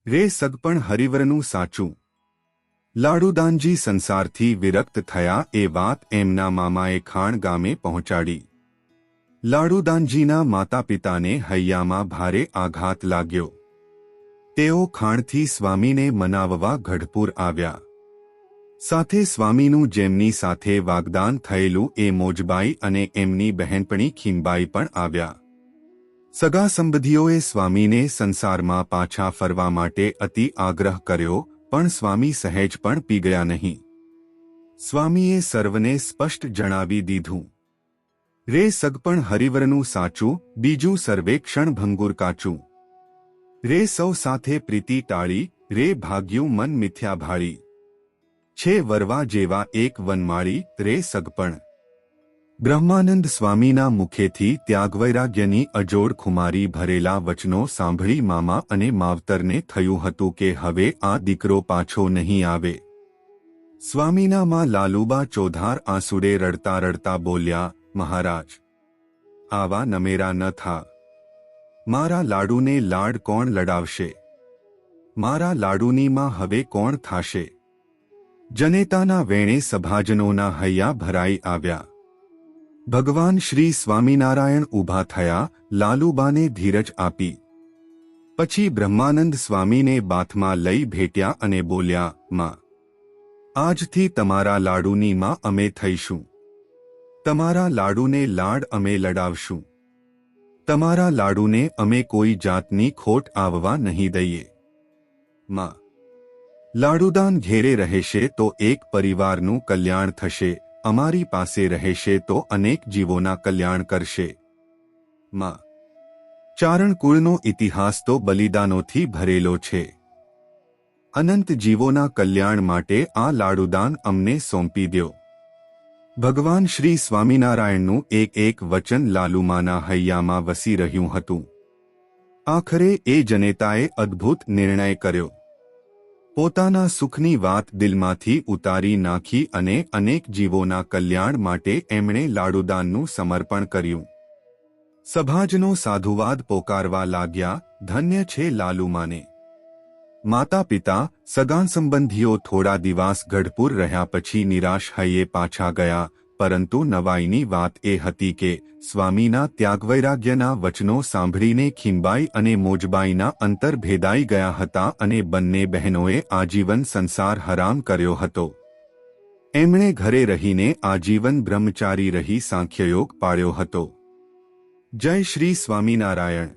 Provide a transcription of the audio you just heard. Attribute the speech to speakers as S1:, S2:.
S1: રે સગપણ હરિવરનું સાચું। લાડુદાનજી સંસારથી વિરક્ત થયા એ વાત એમના મામાએ ખાણ ગામે પહોંચાડી। લાડુદાનજીના માતા પિતાને હૈયામાં ભારે આઘાત લાગ્યો। તેઓ ખાણથી સ્વામીને મનાવવા ગઢપુર આવ્યા। સાથે સ્વામીનું જેમની સાથે વાગદાન થયેલું એ મોજબાઈ અને એમની બહેનપણી ખીમબાઈ પણ આવ્યા। સગા સંબંધીઓએ સ્વામીને સંસારમાં પાછા ફરવા માટે અતિ આગ્રહ કર્યો, પણ સ્વામી સહેજ પણ પીગળ્યા નહીં। સ્વામીએ સર્વને સ્પષ્ટ જણાવી દીધું, રે સગપણ હરિવરનું સાચું, બીજું સર્વે ક્ષણભંગુર કાચું। રે સૌ સાથે પ્રીતિ ટાળી, રે ભાગ્યું મન મિથ્યા ભાળી। છે વરવા જેવા એક વનમાળી, રે સગપણ। બ્રહ્માનંદ સ્વામીના મુખેથી ત્યાગવૈરાગ્યની અજોડ ખુમારી ભરેલા વચનો સાંભળી મામા અને માવતરને થયું હતું કે હવે આ દીકરો પાછો નહીં આવે। સ્વામીના માં લાલુબા ચોધાર આંસુડે રડતા રડતા બોલ્યા, મહારાજ, આવા નમેરા ન થા। મારા લાડુને લાડ કોણ લડાવશે? મારા લાડુની માં હવે કોણ થાશે? જનેતાના વેણે સભાજનોના હૈયા ભરાઈ આવ્યા। ભગવાન શ્રી સ્વામિનારાયણ ઊભા થયા, લાલુબાને ધીરજ આપી। પછી બ્રહ્માનંદ સ્વામીને બાથમાં લઈ ભેટ્યા અને બોલ્યા, માં, આજથી તમારા લાડુની માં અમે થઈશું। તમારા લાડુને લાડ અમે લડાવશું। તમારા લાડુને અમે કોઈ જાતની ખોટ આવવા નહીં દઈએ। માં, લાડુદાન ઘેરે રહેશે તો એક પરિવારનું કલ્યાણ થશે, અમારી પાસે રહેશે તો અનેક જીવોના કલ્યાણ કરશે। માં, ચારણકુળનો ઇતિહાસ તો બલિદાનોથી ભરેલો છે। અનંત જીવોના કલ્યાણ માટે આ લાડુદાન અમને સોંપી દ્યો। ભગવાન શ્રી સ્વામિનારાયણનું એક એક વચન લાલુમાના હૈયામાં વસી રહ્યું હતું। આખરે એ જનેતાએ અદ્ભુત નિર્ણય કર્યો। પોતાના સુખની વાત દિલમાંથી ઉતારી નાખી અને અનેક જીવોના કલ્યાણ માટે એમણે લાડુદાનનું સમર્પણ કર્યું। સભાજનો સાધુવાદ પોકારવા લાગ્યા, ધન્ય છે લાલુમાને। માતા પિતા, સગાન સંબંધીઓ થોડા દિવસ ગઢપુર રહ્યા પછી નિરાશ હૈયે પાછા ગયા, પરંતુ નવાઈની વાત એ હતી કે સ્વામીના ત્યાગવૈરાગ્યના વચનો સાંભળીને ખીમબાઈ અને મોજબાઈના અંતર ભેદાઈ ગયા હતા અને બંને બહેનોએ આજીવન સંસાર હરામ કર્યો હતો। એમણે ઘરે રહીને આજીવન બ્રહ્મચારી રહી સાંખ્યયોગ પાળ્યો હતો। જય શ્રી સ્વામિનારાયણ।